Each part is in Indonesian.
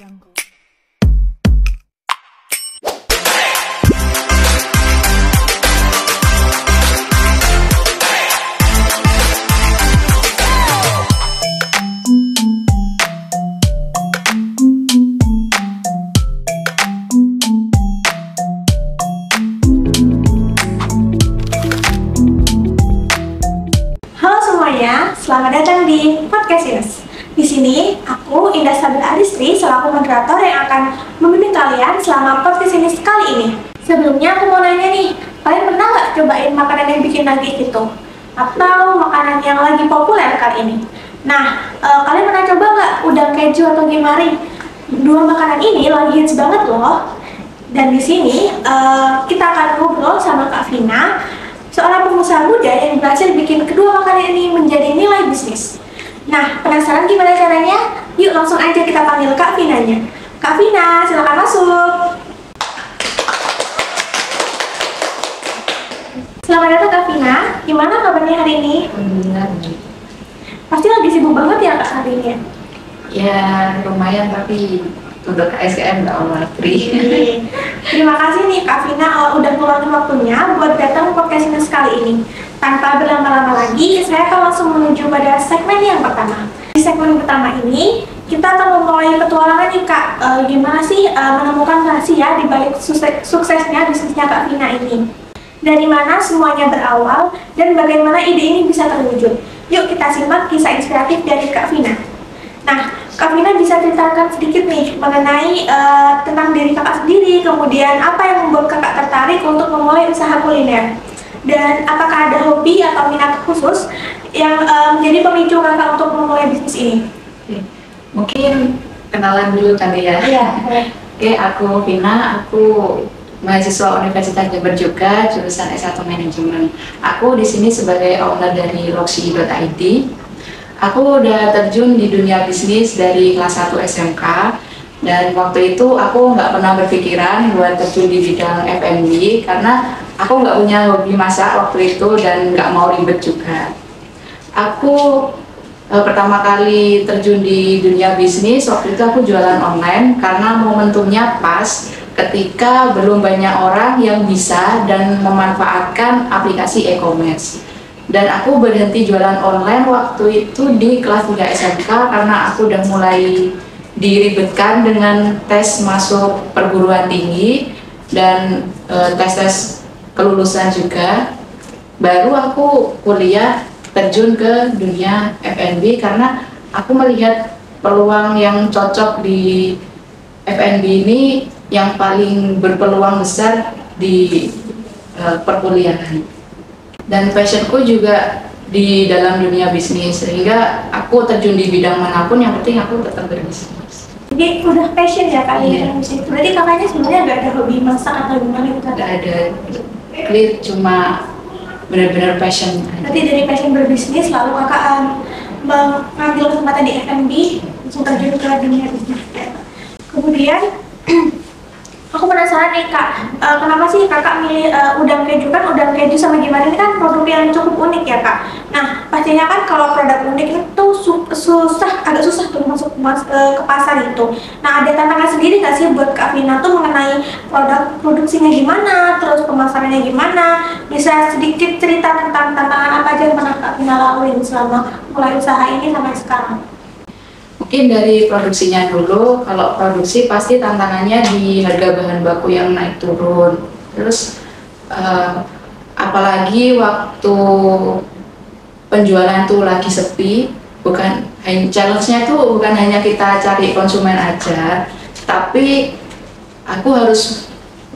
Selamat datang di Podcast Ines. Di sini, aku Indah Sabil Aristri selaku moderator yang akan membimbing kalian selama podcast ini kali ini. Sebelumnya aku mau nanya nih, kalian pernah nggak cobain makanan yang bikin nagih gitu? Atau makanan yang lagi populer kali ini? Nah, kalian pernah coba nggak udang keju atau gimari? Dua makanan ini lagi hits banget loh. Dan di sini kita akan ngobrol sama Kak Vina, seorang pengusaha muda yang berhasil bikin kedua makanan ini menjadi nilai bisnis. Nah, penasaran gimana caranya? Yuk langsung aja kita panggil Kak Vinanya. Kak Vina, silakan masuk. Selamat datang Kak Vina. Gimana kabarnya hari ini? Pasti lagi sibuk banget ya Kak hari ini? Ya, lumayan tapi udah KSKM nggak online. Terima kasih nih Kak Vina udah ngeluangin waktunya buat datang ke podcast ini sekali ini. Tanpa berlama-lama lagi, saya akan langsung menuju pada segmen yang pertama. Di segmen pertama ini, kita akan memulai petualangan nih Kak. Gimana sih menemukan rahasia di balik suksesnya bisnisnya Kak Vina ini? Dari mana semuanya berawal dan bagaimana ide ini bisa terwujud? Yuk kita simak kisah inspiratif dari Kak Vina. Nah, Kak Vina bisa ceritakan sedikit nih mengenai tentang diri kakak sendiri, kemudian apa yang membuat kakak tertarik untuk memulai usaha kuliner, dan apakah ada hobi atau minat khusus yang menjadi pemicu kakak untuk memulai bisnis ini? Mungkin kenalan dulu kali ya. Iya. Oke, aku Vina, aku mahasiswa Universitas Jember juga, jurusan S1 Manajemen. Aku di sini sebagai owner dari Loxi.id. Aku udah terjun di dunia bisnis dari kelas 1 SMK, dan waktu itu aku nggak pernah berpikiran buat terjun di bidang F&B karena aku nggak punya hobi masak waktu itu dan nggak mau ribet juga. Aku pertama kali terjun di dunia bisnis waktu itu aku jualan online karena momentumnya pas ketika belum banyak orang yang bisa dan memanfaatkan aplikasi e-commerce. Dan aku berhenti jualan online waktu itu di kelas 3 SMK karena aku udah mulai diribetkan dengan tes masuk perguruan tinggi dan tes-tes kelulusan juga. Baru aku kuliah terjun ke dunia F&B karena aku melihat peluang yang cocok di F&B ini yang paling berpeluang besar di perkuliahan. Dan passionku juga di dalam dunia bisnis, sehingga aku terjun di bidang manapun yang penting aku tetap berbisnis. Jadi udah passion ya kali dalam bisnis. Berarti kakaknya sebenarnya nggak ada hobi masak atau gimana gitu? Nggak ada, clear, cuma benar-benar passion. Berarti dari passion berbisnis lalu kakak mengambil kesempatan di F&B, langsung terjun ke dunia bisnis. Kemudian aku penasaran nih Kak, kenapa sih kakak milih udang keju? Kan udang keju sama gimana ini kan produk yang cukup unik ya Kak. Nah pastinya kan kalau produk unik itu agak susah tuh masuk ke pasar itu. Nah ada tantangan sendiri nggak sih buat Kak Vina tuh mengenai produksinya gimana, terus pemasarannya gimana? Bisa sedikit cerita tentang tantangan apa aja yang pernah Kak Vina laluin selama mulai usaha ini sampai sekarang? Mungkin dari produksinya dulu. Kalau produksi pasti tantangannya di harga bahan baku yang naik turun. Terus apalagi waktu penjualan tuh lagi sepi, challenge-nya tuh bukan hanya kita cari konsumen aja, tapi aku harus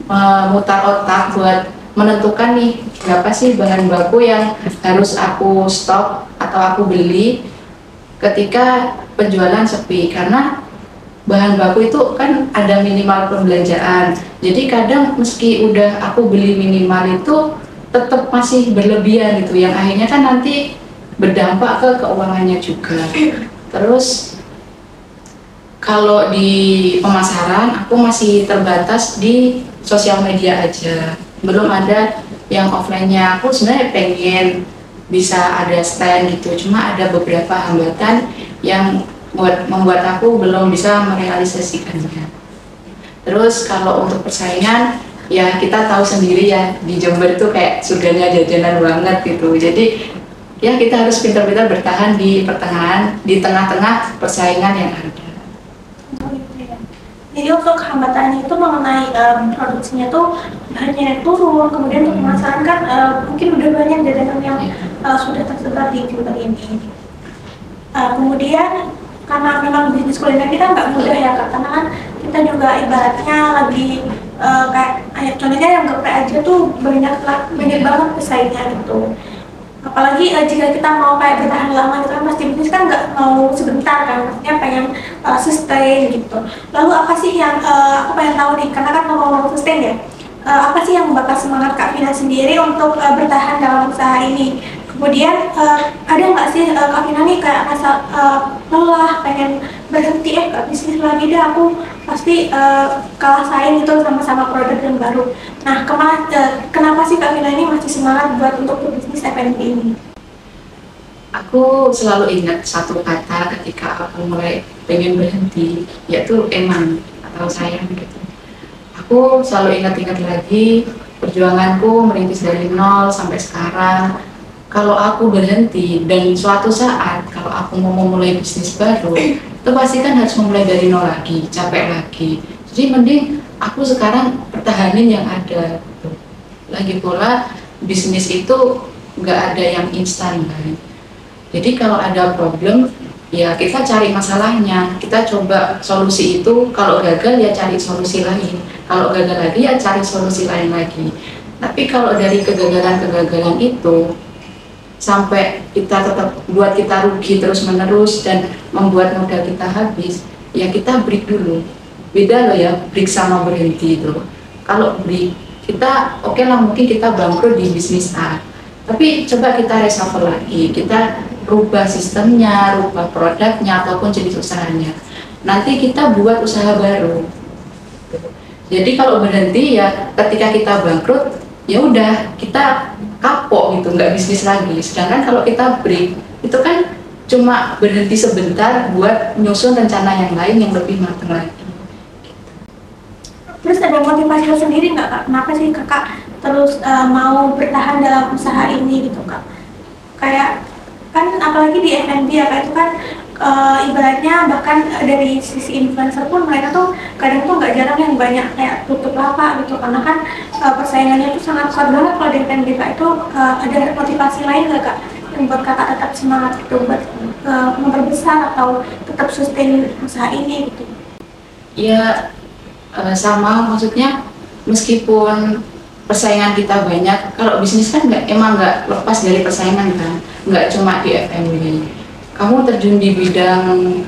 memutar otak buat menentukan nih berapa sih bahan baku yang harus aku stok atau aku beli ketika penjualan sepi, karena bahan baku itu kan ada minimal pembelanjaan. Jadi kadang meski udah aku beli minimal itu tetap masih berlebihan gitu, yang akhirnya kan nanti berdampak ke keuangannya juga. Terus kalau di pemasaran aku masih terbatas di sosial media aja, belum ada yang offline-nya. Aku sebenarnya pengen bisa ada stand gitu, cuma ada beberapa hambatan yang membuat aku belum bisa merealisasikannya. Terus kalau untuk persaingan, ya kita tahu sendiri ya, di Jember itu kayak surganya jajanan banget gitu. Jadi ya kita harus pintar-pintar bertahan di pertengahan, di tengah-tengah persaingan yang ada. Jadi untuk hambatannya itu mengenai produksinya tuh bahannya yang turun, kemudian untuk pemasaran kan mungkin udah banyak jajanan yang sudah tersebar di Jember ini. Kemudian karena memang bisnis kuliner kita nggak mudah ya Kak, karena kan kita juga ibaratnya lagi kayak contohnya yang geprek aja tuh banyak banget pesaingnya gitu. Apalagi jika kita mau kayak bertahan lama gitu kan, pasti bisnis kan nggak mau sebentar kan, maksudnya pengen sustain gitu. Lalu apa sih yang aku pengen tahu nih, karena kan ngomong-ngomong sustain ya, apa sih yang membakar semangat Kak Vina sendiri untuk bertahan dalam usaha ini? Kemudian ada nggak sih Kak Vina nih kayak rasa lelah, pengen berhenti ke bisnis lagi deh, aku pasti kalah saing gitu sama produk yang baru. Nah, kenapa sih Kak Vina ini masih semangat buat untuk berbisnis F&B ini? Aku selalu ingat satu kata ketika aku mulai pengen berhenti, yaitu eman atau sayang gitu. Aku selalu ingat-ingat lagi perjuanganku merintis dari nol sampai sekarang. Kalau aku berhenti dan suatu saat kalau aku mau memulai bisnis baru, itu pasti kan harus memulai dari nol lagi, capek lagi. Jadi mending aku sekarang pertahanin yang ada. Lagi pula bisnis itu nggak ada yang instan kan. Jadi kalau ada problem, ya kita cari masalahnya, kita coba solusi itu. Kalau gagal ya cari solusi lain. Kalau gagal lagi ya cari solusi lain lagi. Tapi kalau dari kegagalan-kegagalan itu sampai kita tetap buat kita rugi terus menerus dan membuat modal kita habis, ya kita break dulu. Beda loh ya break sama berhenti itu. Kalau break kita oke lah, mungkin kita bangkrut di bisnis A, tapi coba kita reshuffle lagi, kita rubah sistemnya, rubah produknya ataupun jenis usahanya, nanti kita buat usaha baru. Jadi kalau berhenti ya ketika kita bangkrut ya udah kita kapok gitu, nggak bisnis lagi. Sedangkan kalau kita break itu kan cuma berhenti sebentar buat menyusun rencana yang lain yang lebih matang lagi. Terus ada motivasi sendiri nggak Kak? Kenapa sih Kakak terus mau bertahan dalam usaha ini gitu Kak? Kayak kan apalagi di F&B ya Kak, itu kan ibaratnya bahkan dari sisi influencer pun mereka tuh kadang tuh nggak jarang yang banyak kayak tutup lapak gitu, karena kan persaingannya itu sangat kuat banget. Kalau di F&B Kak itu ada motivasi lain nggak Kak yang buat Kakak tetap semangat gitu buat memperbesar atau tetap sustain usaha ini gitu? Ya sama, maksudnya meskipun persaingan kita banyak, kalau bisnis kan emang nggak lepas dari persaingan kan, nggak cuma di F&B. Kamu terjun di bidang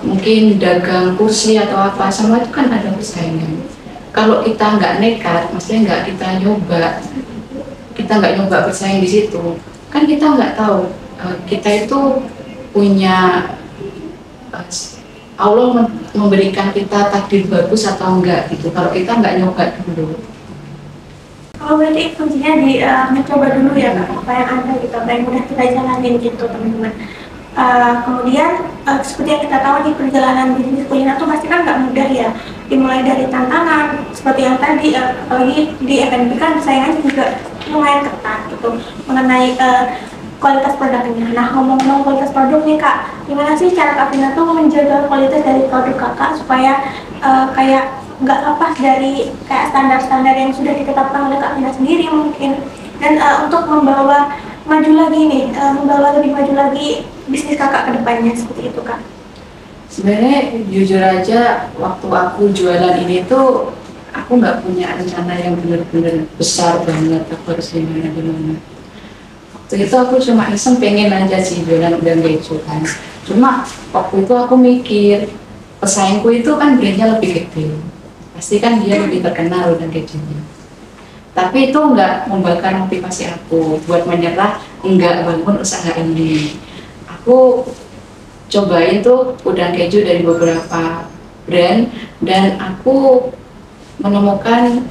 mungkin dagang kursi atau apa, sama itu kan ada persaingan. Kalau kita nggak nekat, maksudnya nggak kita nggak nyoba bersaing di situ, kan kita nggak tahu kita itu punya Allah memberikan kita takdir bagus atau enggak gitu, kalau kita nggak nyoba dulu. Oh, berarti kuncinya di mencoba dulu ya Kak, apa yang ada gitu, apa yang udah kita jalanin gitu teman-teman. Kemudian seperti yang kita tahu di perjalanan bisnis kuliner tuh pasti kan nggak mudah ya, dimulai dari tantangan seperti yang tadi, apalagi di F&B kan saingannya juga lumayan ketat gitu mengenai kualitas produknya. Nah, ngomong-ngomong kualitas produk nih Kak, gimana sih cara Kak Vina tuh menjaga kualitas dari produk Kakak supaya kayak nggak lepas dari kayak standar-standar yang sudah ditetapkan oleh Kak Vina sendiri mungkin, dan untuk membawa maju lagi nih, membawa lebih maju lagi bisnis Kakak ke depannya seperti itu Kak? Sebenarnya jujur aja waktu aku jualan ini tuh aku nggak punya rencana yang benar-benar besar banget aku harus gimana. Waktu itu aku cuma iseng pengen aja sih jualan udang keju kan. Cuma waktu itu aku mikir pesaingku itu kan brandnya lebih gede, pasti kan dia lebih terkenal udang kejunya. Tapi itu nggak membakar motivasi aku buat menyerah, nggak bangun usaha ini. Aku cobain tuh udang keju dari beberapa brand dan aku menemukan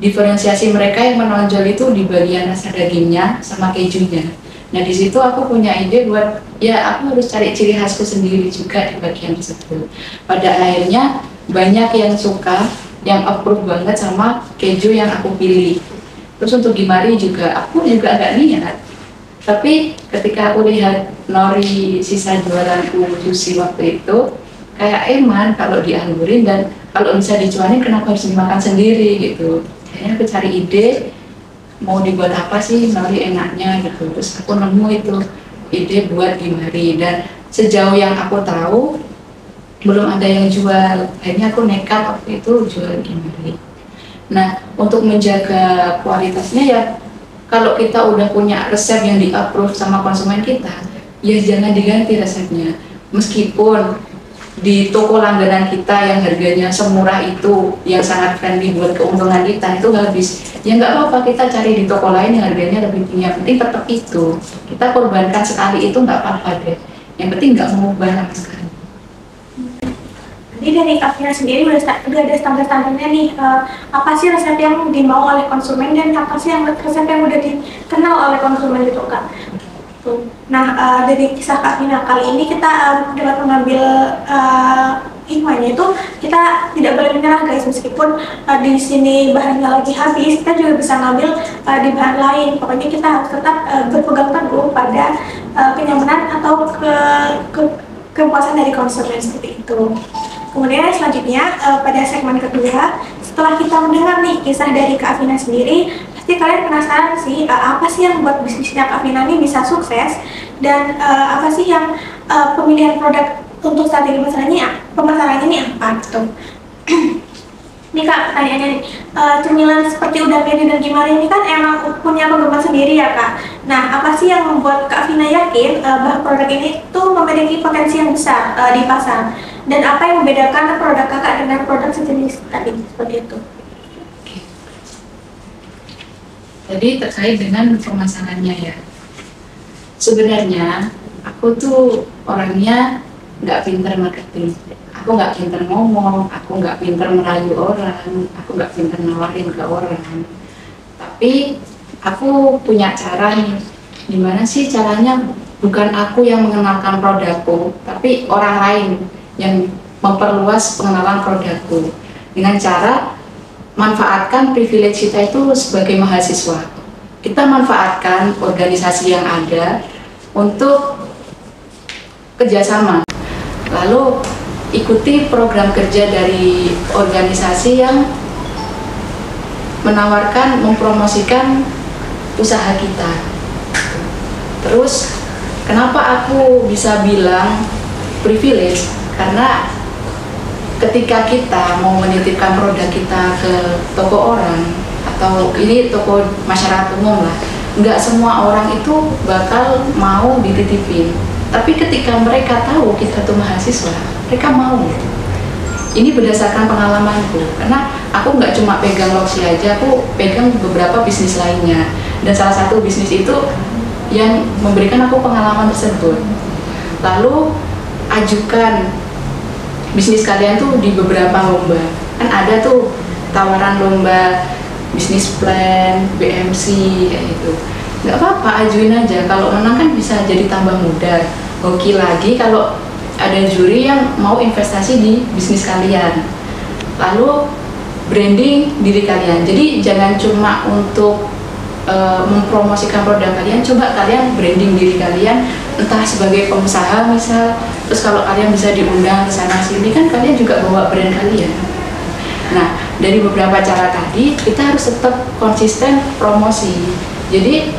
diferensiasi mereka yang menonjol itu di bagian rasa dagingnya sama kejunya. Nah di situ aku punya ide buat ya aku harus cari ciri khasku sendiri juga di bagian tersebut. Pada akhirnya banyak yang suka, yang approve banget sama keju yang aku pilih. Terus untuk gimari juga aku juga agak niat. Tapi ketika aku lihat nori sisa jualanku juicy waktu itu, kayak eman kalau dianggurin dan kalau bisa dicuanin kenapa harus dimakan sendiri gitu. Akhirnya aku cari ide mau dibuat apa sih nori enaknya gitu. Terus aku nemu itu ide buat gimari dan sejauh yang aku tahu belum ada yang jual. Akhirnya aku nekat waktu itu jual gimari. Nah untuk menjaga kualitasnya ya kalau kita udah punya resep yang di-approve sama konsumen kita, ya jangan diganti resepnya. Meskipun di toko langganan kita yang harganya semurah itu, yang sangat friendly buat keuntungan kita, itu habis. Ya nggak apa-apa, kita cari di toko lain yang harganya lebih tinggi. Yang penting tetap itu. Kita korbankan sekali itu nggak apa-apa deh. Yang penting nggak mengubah sama sekali. Jadi dari Kak Fina sendiri udah ada standar-standarnya nih, apa sih resep yang dimau oleh konsumen dan apa sih yang resep yang udah dikenal oleh konsumen gitu Kak. Nah dari kisah Kak Fina kali ini kita dapat mengambil hikmahnya itu kita tidak boleh menyerah guys, meskipun di sini bahannya lagi habis, kita juga bisa ngambil di bahan lain. Pokoknya kita harus tetap berpegang teguh pada kenyamanan atau kepuasan dari konsumen seperti itu. Kemudian selanjutnya pada segmen kedua, setelah kita mendengar nih kisah dari Kak Fina sendiri, pasti kalian penasaran sih apa sih yang membuat bisnisnya Kak Fina ini bisa sukses dan apa sih yang pemilihan produk untuk strategi pemasarannya ini apa gitu. Nih Kak, pertanyaannya nih, cemilan seperti udang meri dan gimari ini kan emang punya penggemar sendiri ya Kak. Nah, apa sih yang membuat Kak Fina yakin bahwa produk ini tuh memiliki potensi yang besar di pasar? Dan apa yang membedakan produk Kakak dengan produk sejenis tadi, seperti itu? Jadi terkait dengan pemasarannya ya. Sebenarnya aku tuh orangnya nggak pintar marketing. Aku nggak pintar ngomong, aku nggak pintar merayu orang, aku nggak pintar nawarin ke orang. Tapi aku punya cara nih. Gimana sih caranya? Bukan aku yang mengenalkan produkku, tapi orang lain yang memperluas pengenalan produkku dengan cara manfaatkan privilege kita itu sebagai mahasiswa. Kita manfaatkan organisasi yang ada untuk kerjasama. Lalu ikuti program kerja dari organisasi yang menawarkan, mempromosikan usaha kita. Terus, kenapa aku bisa bilang privilege? Karena ketika kita mau menitipkan produk kita ke toko orang atau ini toko masyarakat umum lah, nggak semua orang itu bakal mau dititipin. Tapi ketika mereka tahu kita tuh mahasiswa, mereka mau. Ini berdasarkan pengalamanku, karena aku nggak cuma pegang Loxi aja, aku pegang beberapa bisnis lainnya. Dan salah satu bisnis itu yang memberikan aku pengalaman tersebut. Lalu ajukan bisnis kalian tuh di beberapa lomba. Kan ada tuh tawaran lomba bisnis plan, BMC kayak gitu. Nggak apa-apa, ajuin aja. Kalau menang kan bisa jadi tambah mudah. Hoki lagi kalau ada juri yang mau investasi di bisnis kalian. Lalu branding diri kalian. Jadi jangan cuma untuk mempromosikan produk kalian, coba kalian branding diri kalian, entah sebagai pengusaha misal, terus kalau kalian bisa diundang ke sana sini kan kalian juga bawa brand kalian. Nah, dari beberapa cara tadi kita harus tetap konsisten promosi. Jadi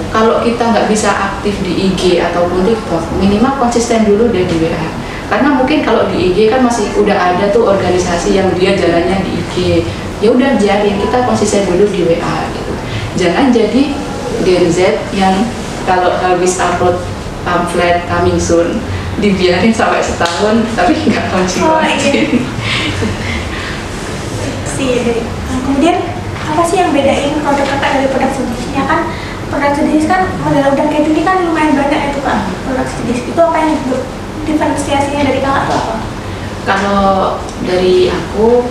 kalau kita nggak bisa aktif di IG ataupun TikTok, minimal konsisten dulu deh di WA. Karena mungkin kalau di IG kan masih udah ada tuh organisasi yang dia jalannya di IG. Ya udah biarin, kita konsisten dulu di WA gitu. Jangan jadi Gen Z yang kalau habis upload pamflet coming soon dibiarin sampai setahun tapi nggak konsumen. Kemudian apa sih yang bedain produk Kakak dari produk sejenisnya? Kan produk sejenis kan model udang keju ini kan lumayan banyak itu Kak. Produk sejenis itu apa yang diferensiasinya dari Kakak itu apa? Kalau dari aku,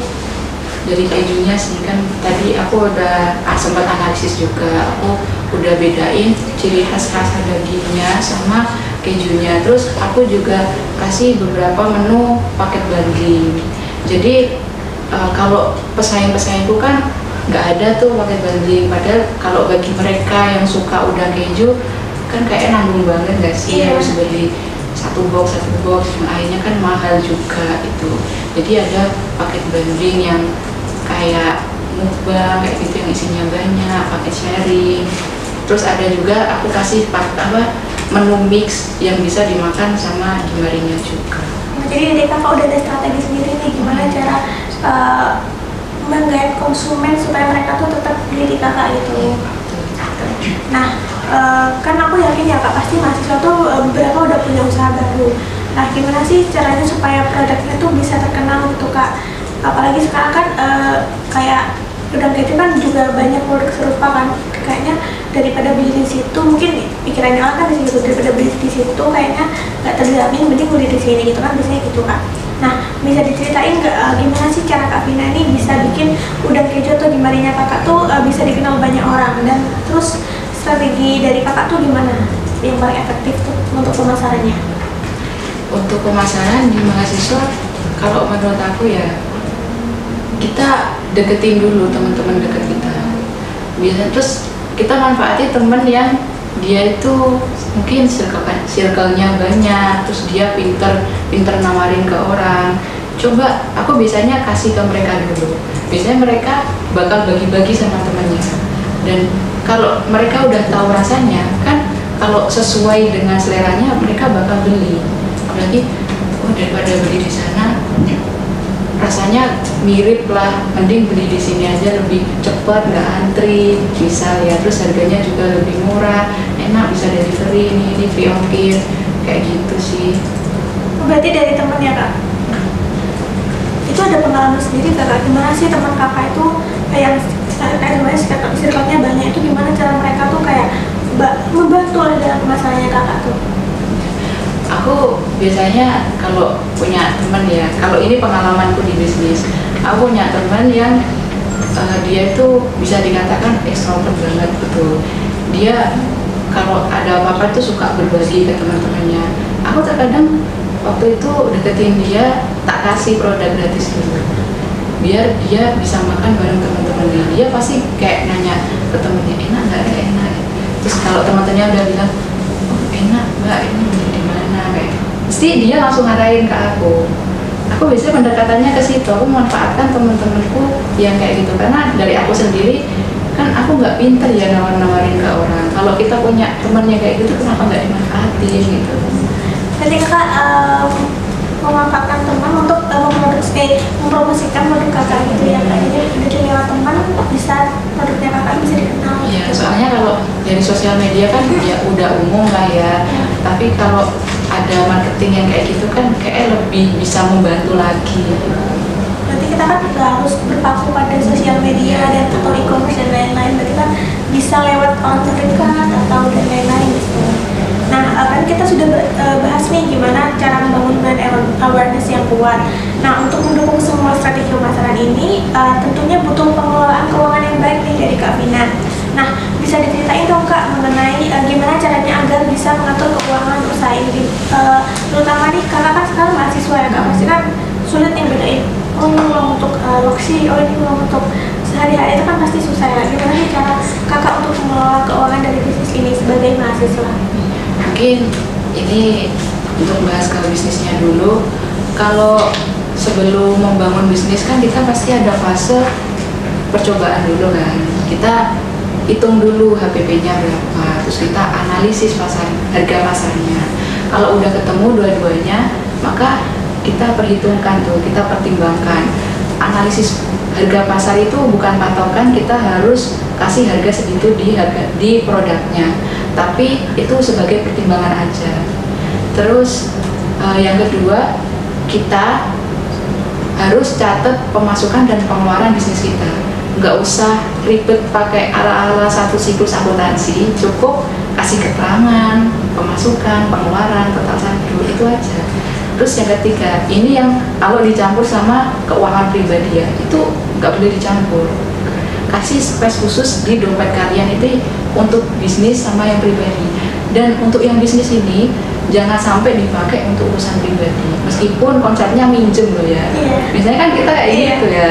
dari kejunya sih kan tadi aku udah sempat analisis juga. Aku udah bedain ciri khas rasa dagingnya sama kejunya. Terus aku juga kasih beberapa menu paket bundling. Jadi kalau pesaing-pesaingku kan nggak ada tuh paket bundling. Padahal kalau bagi mereka yang suka udang keju kan kayak nanggung banget nggak sih, harus beli satu box, akhirnya kan mahal juga itu. Jadi ada paket bundling yang kayak mukbang kayak gitu yang isinya banyak, paket sharing. Terus ada juga aku kasih menu mix yang bisa dimakan sama gimarinya juga. Jadi dari kakak udah ada strategi sendiri nih gimana cara menggait konsumen supaya mereka tuh tetap beli di kakak itu. Nah, kan aku yakin ya kak pasti mahasiswa tuh beberapa udah punya usaha baru. Nah, gimana sih caranya supaya produknya tuh bisa terkenal gitu kak? Apalagi sekarang kan kayak udang keju kan juga banyak produk serupa kan. Kayaknya daripada beli di situ, mungkin pikirannya orang kan di situ, daripada beli di situ kayaknya nggak terjamin, mending beli di sini gitu kan, biasanya gitu kak. Nah, bisa diceritain nggak gimana sih cara Kak Vina ini bisa bikin udang keju atau gimana kakak tuh bisa dikenal banyak orang, dan terus strategi dari kakak tuh gimana yang paling efektif tuh untuk pemasarannya? Untuk pemasaran di mahasiswa, kalau menurut aku ya kita deketin dulu teman-teman deket kita. Biasanya terus kita manfaatin teman yang dia itu mungkin circle-nya banyak, terus dia pinter nawarin ke orang. Coba aku biasanya kasih ke mereka dulu. Biasanya mereka bakal bagi-bagi sama temannya. Dan kalau mereka udah tahu rasanya, kan kalau sesuai dengan seleranya mereka bakal beli. Apalagi daripada beli di sana rasanya mirip lah, mending beli di sini aja, lebih cepat, nggak antri, bisa ya. Terus harganya juga lebih murah, enak, bisa delivery ini free ongkir, kayak gitu sih. Berarti dari teman ya kak? Itu ada pengalaman sendiri kakak, gimana sih teman kakak itu kayak semuanya circle-nya banyak, itu gimana cara mereka tuh kayak membantu dalam masalahnya kakak tuh? Aku biasanya kalau punya teman ya, kalau ini pengalamanku di bisnis, aku punya teman yang dia itu bisa dikatakan ekstrovert banget gitu. Dia kalau ada apa-apa tuh suka berbagi ke teman-temannya. Aku terkadang waktu itu deketin dia, tak kasih produk gratis dulu, biar dia bisa makan bareng teman-temannya. Dia pasti kayak nanya ke temennya, enak nggak, enak. Terus kalau teman-temannya udah bilang, oh enak mbak, ini di mana, kayak pasti dia langsung ngarahin ke aku. Aku biasanya pendekatannya ke situ, aku memanfaatkan teman-temanku yang kayak gitu, karena dari aku sendiri kan aku nggak pinter ya nawarin ke orang. Kalau kita punya temannya kayak gitu, kenapa nggak dimanfaatin gitu? Jadi kakak memanfaatkan teman untuk mempromosikan produk kakak gitu ya kak. Jadi dari lewat teman bisa produknya kakak bisa dikenal. Iya, gitu. soalnya kalau dari sosial media kan ya udah umum lah ya. Tapi kalau ada marketing yang kayak gitu kan kayak lebih bisa membantu lagi. Berarti kita kan nggak harus berpaku pada sosial media dan atau e-commerce dan lain-lain. Berarti kan bisa lewat orang terdekat atau dan lain-lain gitu. Nah, kan kita sudah bahas nih gimana cara membangun brand awareness yang kuat. Nah, untuk mendukung semua strategi pemasaran ini, tentunya butuh pengelolaan keuangan yang baik nih dari Kak Vina. Nah, bisa diceritain dong Kak mengenai gimana caranya agar bisa mengatur keuangan usaha ini. Terutama nih, kakak kan sekarang mahasiswa ya Kak, pasti kan sulit nih bedain. Oh ini uang untuk loksi, oh ini uang untuk sehari-hari, itu kan pasti susah ya. Gimana sih cara kakak untuk mengelola keuangan dari bisnis ini sebagai mahasiswa? Mungkin ini untuk bahas ke bisnisnya dulu. Kalau sebelum membangun bisnis kan kita pasti ada fase percobaan dulu kan. Kita hitung dulu HPP-nya berapa, terus kita analisis harga pasarnya. Kalau udah ketemu dua-duanya, maka kita perhitungkan tuh, kita pertimbangkan. Analisis harga pasar itu bukan patokan kita harus kasih harga segitu di produknya, tapi itu sebagai pertimbangan aja. Terus yang kedua, kita harus catat pemasukan dan pengeluaran bisnis kita. Nggak usah ribet pakai ala-ala satu siklus akuntansi, cukup kasih keterangan pemasukan, pengeluaran, total saldo, itu aja. Terus yang ketiga, ini yang kalau dicampur sama keuangan pribadi ya, itu nggak boleh dicampur. kasih space khusus di dompet kalian itu untuk bisnis sama yang pribadi. Dan untuk yang bisnis ini jangan sampai dipakai untuk urusan pribadi, meskipun konsepnya minjem loh ya. Biasanya kan kita kayak gitu ya,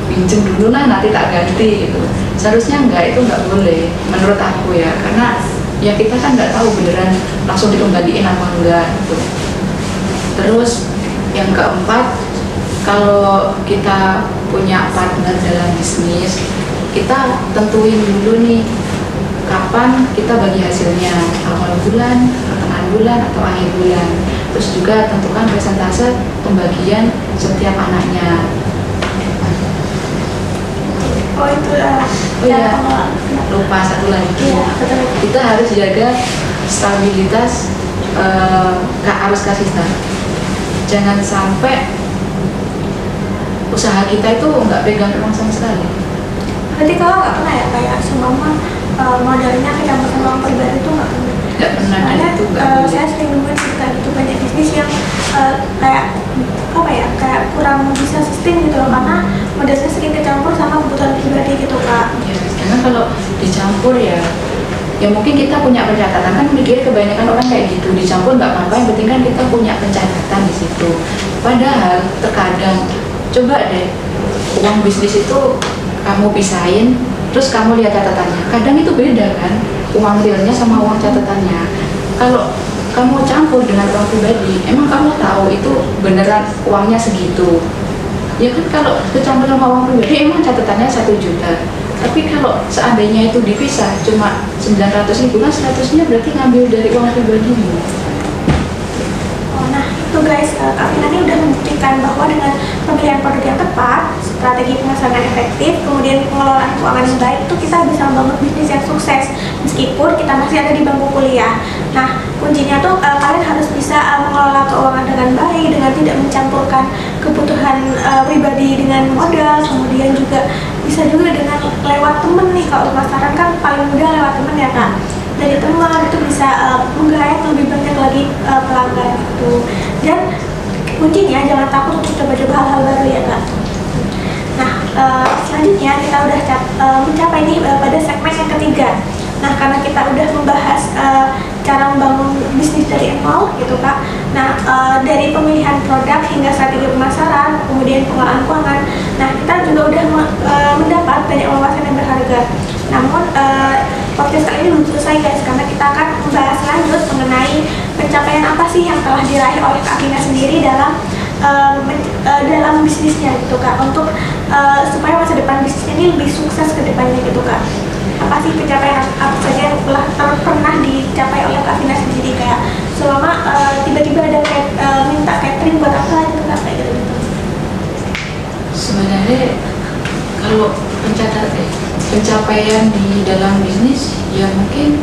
pinjem dulu lah nanti tak ganti gitu. Seharusnya enggak, itu enggak boleh menurut aku ya, karena ya kita kan nggak tahu beneran langsung dikembaliin apa enggak gitu. Terus yang keempat, kalau kita punya partner dalam bisnis, kita tentuin dulu nih kapan kita bagi hasilnya, awal bulan, pertengahan bulan, atau akhir bulan. Terus juga tentukan persentase pembagian setiap anaknya. Oh itu Oh ya, lupa satu lagi. Kita harus jaga stabilitas arus kas kita. Jangan sampai usaha kita itu nggak pegang uang sama sekali. Berarti kalau nggak pernah ya kayak semama modalnya kecampur sama uang pribadi itu nggak pernah? Nggak pernah. Karena itu nggak boleh. saya sering nemuin cerita gitu, banyak bisnis yang kayak apa ya, kayak kurang bisa sustain gitu loh, karena modalnya sering kecampur sama kebutuhan pribadi gitu kak. Ya, karena kalau dicampur ya mungkin kita punya pencatatan, kan mikir kebanyakan orang kayak gitu, dicampur nggak apa-apa, yang penting kan kita punya pencatatan di situ. Padahal terkadang coba deh uang bisnis itu kamu pisahin, terus kamu lihat catatannya, kadang itu beda kan uang realnya sama uang catatannya. Kalau kamu campur dengan uang pribadi, emang kamu tahu itu beneran uangnya segitu ya kan? Kalau kecampur sama uang pribadi emang catatannya 1 juta, tapi kalau seandainya itu dipisah cuma 900.000 kan 100-nya berarti ngambil dari uang pribadi. Nah itu guys, Kak Vina ini udah membuktikan bahwa dengan pemilihan produk yang tepat, strategi pemasaran yang efektif, kemudian pengelolaan keuangan yang baik, itu kita bisa membangun bisnis yang sukses meskipun kita masih ada di bangku kuliah. Nah kuncinya tuh kalian harus bisa mengelola keuangan dengan baik, dengan tidak mencampurkan kebutuhan pribadi dengan modal, kemudian juga bisa juga dengan lewat temen nih. Kalau pemasaran kan paling mudah lewat temen ya kak, dari teman itu bisa menggait lebih banyak lagi pelanggan itu. Dan kuncinya jangan takut untuk coba-coba hal-hal baru ya kak. Nah selanjutnya kita udah mencapai nih pada segmen yang ketiga. Nah karena kita udah membahas cara membangun bisnis dari nol gitu kak. Nah dari pemilihan produk hingga strategi pemasaran, kemudian pengelolaan keuangan, nah kita juga udah mendapat banyak wawasan yang berharga. Namun podcast kali ini belum selesai guys, karena kita akan membahas lanjut mengenai pencapaian apa sih yang telah diraih oleh Kak Vina sendiri dalam dalam bisnisnya gitu kak, untuk supaya masa depan bisnis ini lebih sukses ke depannya gitu kak. Apa sih pencapaian apa saja yang telah pernah dicapai oleh Kak Vina sendiri, kayak selama tiba-tiba ada minta catering buat apa gitu kak, kayak gitu. Sebenarnya kalau pencapaian di dalam bisnis ya mungkin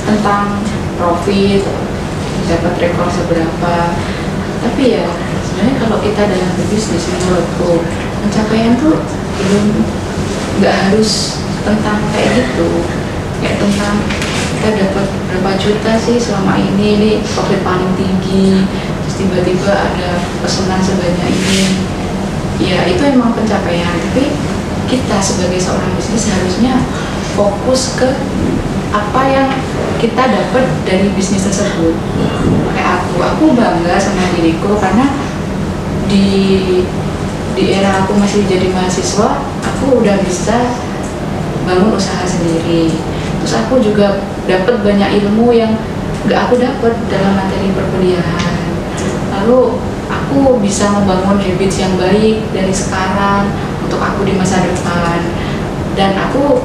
tentang profit, dapat rekor seberapa, tapi ya sebenarnya kalau kita dalam berbisnis menurutku pencapaian tuh nggak harus tentang kayak gitu, kayak tentang kita dapat berapa juta sih selama ini profit paling tinggi, terus tiba-tiba ada pesanan sebanyak ini. Ya itu emang pencapaian, tapi kita sebagai seorang bisnis harusnya fokus ke apa yang kita dapat dari bisnis tersebut. Kayak aku bangga sama diriku karena di era aku masih jadi mahasiswa, aku udah bisa bangun usaha sendiri. Terus aku juga dapat banyak ilmu yang gak aku dapat dalam materi perkuliahan. Lalu aku bisa membangun habits yang baik dari sekarang untuk aku di masa depan, dan aku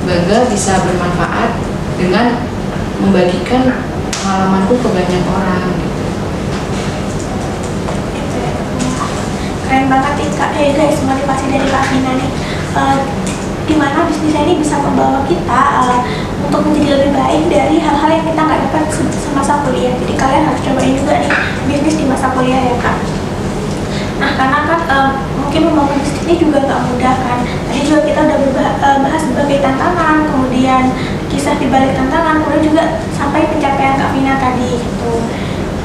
bangga bisa bermanfaat dengan membagikan pengalamanku ke banyak orang gitu. Keren banget nih kak, guys, motivasi dari Kak Vina nih, dimana bisnisnya ini bisa membawa kita untuk menjadi lebih baik dari hal-hal yang kita nggak dapat semasa kuliah. Jadi kalian harus cobain juga nih bisnis di masa kuliah ya kak. Nah karena kan mungkin membangun bisnis ini juga nggak mudah kan. Tadi juga kita udah bahas berbagai tantangan, kemudian kisah di balik tantangan, kemudian juga sampai pencapaian Kak Vina tadi gitu.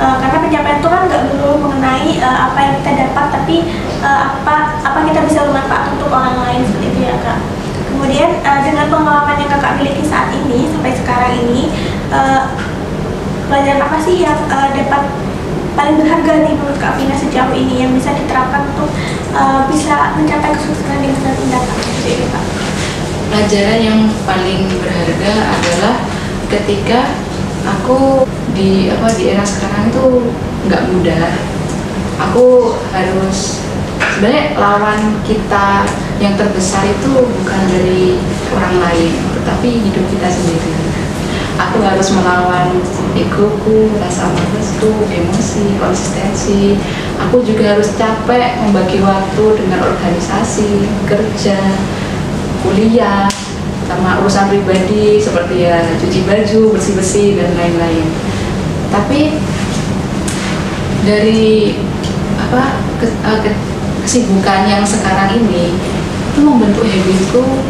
Karena pencapaian itu kan nggak melulu mengenai apa yang kita dapat, tapi apa kita bisa bermanfaat untuk orang lain seperti itu ya. Kak. Kemudian dengan pengalaman yang Kakak miliki saat ini sampai sekarang ini, pelajaran apa sih yang dapat paling berharga nih menurut Kak Vina sejauh ini yang bisa diterapkan untuk bisa mencapai kesuksesan di masa mendatang? Jadi Kak. Pelajaran yang paling berharga adalah ketika aku di era sekarang itu nggak mudah. Aku harus sebenarnya lawan kita yang terbesar itu bukan dari orang lain, tetapi hidup kita sendiri. Aku harus melawan egoku, rasa malesku, emosi, konsistensi. Aku juga harus capek membagi waktu dengan organisasi, kerja, kuliah, sama urusan pribadi seperti ya cuci baju, bersih-bersih dan lain-lain. Tapi dari kesibukan yang sekarang ini itu membentuk habitku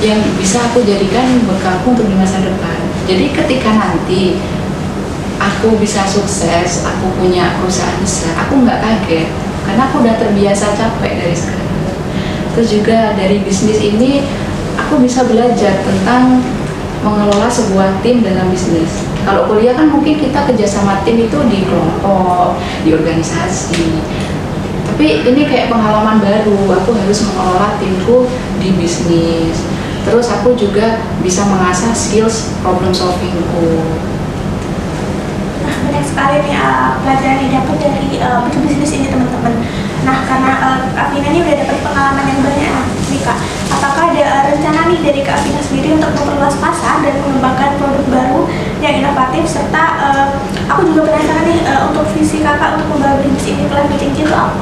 yang bisa aku jadikan bekalku untuk di masa depan. Jadi ketika nanti aku bisa sukses, aku punya perusahaan besar, aku nggak kaget karena aku udah terbiasa capek dari sekarang. Terus juga dari bisnis ini aku bisa belajar tentang mengelola sebuah tim dalam bisnis. Kalau kuliah kan mungkin kita kerjasama tim itu di kelompok, di organisasi. Tapi ini kayak pengalaman baru, aku harus mengelola timku di bisnis. Terus aku juga bisa mengasah skills problem solvingku. Nah, banyak sekali nih pelajaran yang dapat dari bisnis ini teman-teman. Nah, karena Kak Vina ini udah dapat pengalaman yang banyak nih Kak. Apakah ada rencana nih dari Kak Vina sendiri untuk memperluas pasar dan mengembangkan produk baru yang inovatif, serta aku juga penasaran nih untuk visi Kakak untuk membawa bisnis ini ke lebih tinggi itu apa?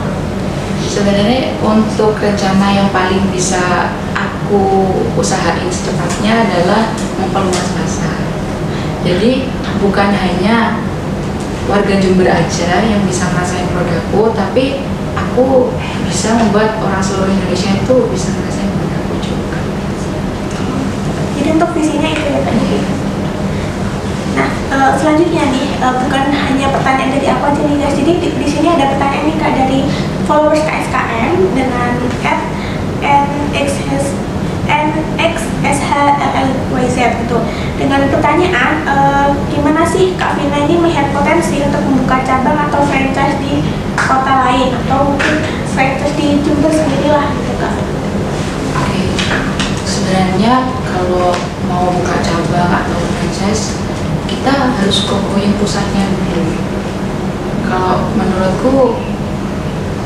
Sebenarnya untuk rencana yang paling bisa aku usahain secepatnya adalah memperluas pasar. Jadi bukan hanya warga Jember aja yang bisa ngerasain produkku, tapi aku bisa membuat orang seluruh Indonesia itu bisa ngerasain produkku juga. Jadi untuk visinya itu ya Kak. Nah, selanjutnya nih bukan hanya pertanyaan dari aku aja nih guys. Jadi di sini ada pertanyaan nih Kak dari followers KSKM dengan NXSHLLYZ gitu. Dengan pertanyaan, gimana sih Kak Vina ini melihat potensi untuk membuka cabang atau franchise di kota lain atau mungkin franchise di Jember sendiri lah gitu Kak? Oke, sebenarnya kalau mau buka cabang atau franchise, kita harus kokohin pusatnya dulu. Kalau menurutku,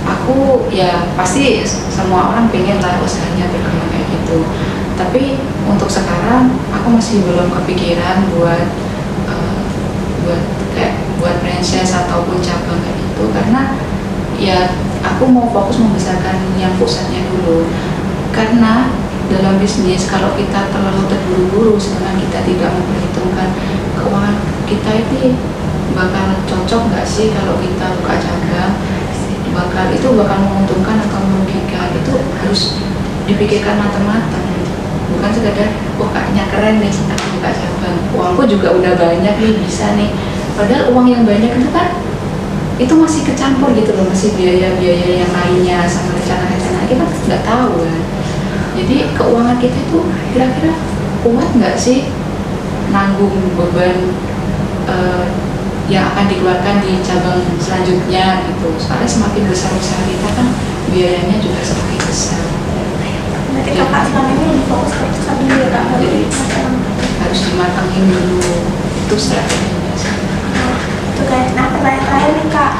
aku ya pasti semua orang pengen lah usahanya berkembang kayak gitu. Tapi untuk sekarang aku masih belum kepikiran buat franchise ataupun cabang kayak gitu, karena ya aku mau fokus membesarkan yang pusatnya dulu. Karena dalam bisnis kalau kita terlalu terburu-buru sedangkan kita tidak memperhitungkan keuangan kita ini bakal cocok nggak sih kalau kita buka cabang, bakal menguntungkan atau merugikan, itu harus dipikirkan matang-matang. Bukan sekedar kayaknya keren nih aku buka cabang, uangku juga udah banyak nih bisa nih, padahal uang yang banyak itu kan itu masih kecampur gitu loh, masih biaya-biaya yang lainnya sama rencana-rencana kita nggak tahu kan. Jadi keuangan kita itu kira-kira kuat nggak sih nanggung beban yang akan dikeluarkan di cabang selanjutnya gitu. Soalnya semakin besar usaha kita kan biayanya juga semakin besar. Berarti Kakak selama ini lebih fokus ke itu sambil ya Kak? Jadi harus dimatangin dulu, itu strateginya sih. Itu guys. Nah, pertanyaan terakhir nih Kak,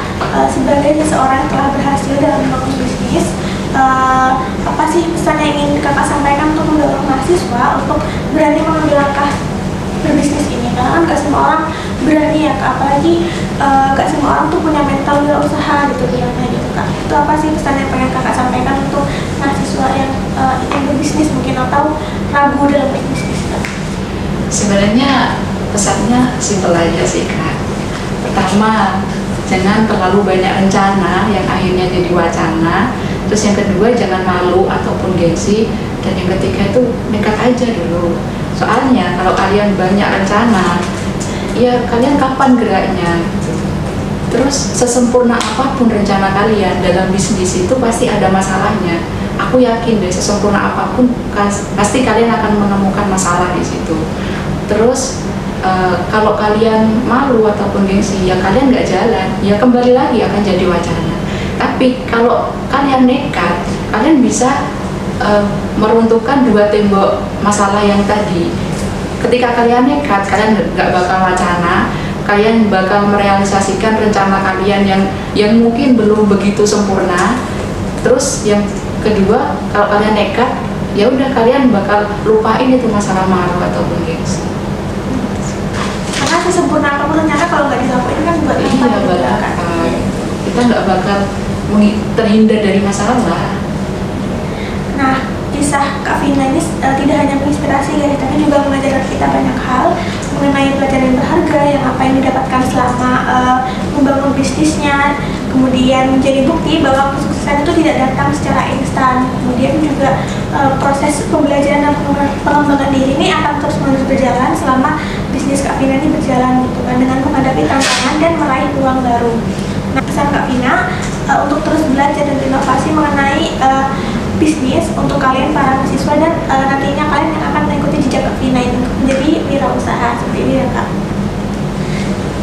sebagai seseorang yang telah berhasil dalam membangun bisnis, apa sih pesan yang ingin Kakak sampaikan untuk mendorong mahasiswa untuk berani mengambil langkah berbisnis ini? Karena kan gak semua orang berani ya Kak, apalagi gak semua orang tuh punya mental usaha gitu bilangnya gitu Kak. Itu apa sih pesan yang pengen Kakak sampaikan untuk mahasiswa yang ingin berbisnis mungkin atau ragu dalam berbisnis Kak? Sebenarnya pesannya simpel aja sih Kak. Pertama, jangan terlalu banyak rencana yang akhirnya jadi wacana. Terus yang kedua, jangan malu ataupun gengsi. Dan yang ketiga itu nekat aja dulu. Soalnya kalau kalian banyak rencana, ya kalian kapan geraknya gitu. Terus sesempurna apapun rencana kalian dalam bisnis itu pasti ada masalahnya. Aku yakin deh sesempurna apapun pasti kalian akan menemukan masalah di situ. Terus kalau kalian malu ataupun gengsi ya kalian nggak jalan, ya kembali lagi akan jadi wacana. Tapi kalau kalian nekat, kalian bisa meruntuhkan dua tembok masalah yang tadi. Ketika kalian nekat, kalian nggak bakal wacana, kalian bakal merealisasikan rencana kalian yang mungkin belum begitu sempurna. Terus yang kedua, kalau kalian nekat, ya udah kalian bakal lupain itu masalah malu ataupun gengsi. Karena sesempurna apapun rencana kalau nggak dilakuin kan buat apa? Iya, kita nggak bakal terhindar dari masalah. Nah, kisah Kak Vina ini tidak hanya menginspirasi ya, tapi juga mengajarkan kita banyak hal mengenai pelajaran berharga yang apa yang didapatkan selama membangun bisnisnya, kemudian menjadi bukti bahwa kesuksesan itu tidak datang secara instan. Kemudian juga proses pembelajaran dan pengembangan diri ini akan terus menerus berjalan selama bisnis Kak Vina ini berjalan gitu kan, dengan menghadapi tantangan dan meraih peluang baru. Nah, pesan Kak Vina untuk terus belajar dan inovasi mengenai bisnis untuk kalian para mahasiswa dan nantinya kalian yang akan mengikuti jejak Kak Vina ini untuk menjadi wirausaha seperti ini ya Kak.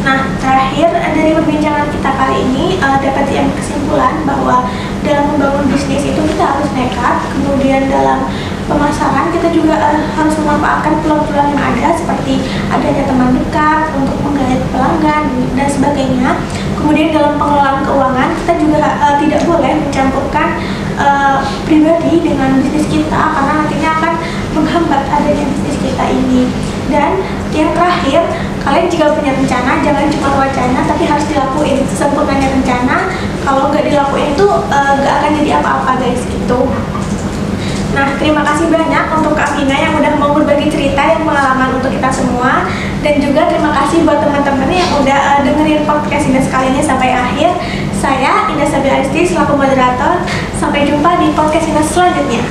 Nah, terakhir dari perbincangan kita kali ini dapat diambil kesimpulan bahwa dalam membangun bisnis itu kita harus nekat, kemudian dalam pemasaran kita juga harus memanfaatkan peluang-peluang yang ada seperti adanya teman dekat untuk menggait pelanggan dan sebagainya. Kemudian dalam pengelolaan keuangan kita juga tidak boleh mencampurkan pribadi dengan bisnis kita karena nantinya akan menghambat adanya bisnis kita ini. Dan yang terakhir, kalian jika punya rencana jangan cuma wacana tapi harus dilakuin. Sesempurnanya rencana, kalau nggak dilakuin itu nggak akan jadi apa-apa guys gitu. Nah, terima kasih banyak untuk Kak Vina yang udah mau berbagi cerita dan pengalaman untuk kita semua. Dan juga terima kasih buat teman-teman yang udah dengerin podcast ini sekali ini sampai akhir. Saya Indah Sabila Aristi selaku moderator. Sampai jumpa di podcast ini selanjutnya.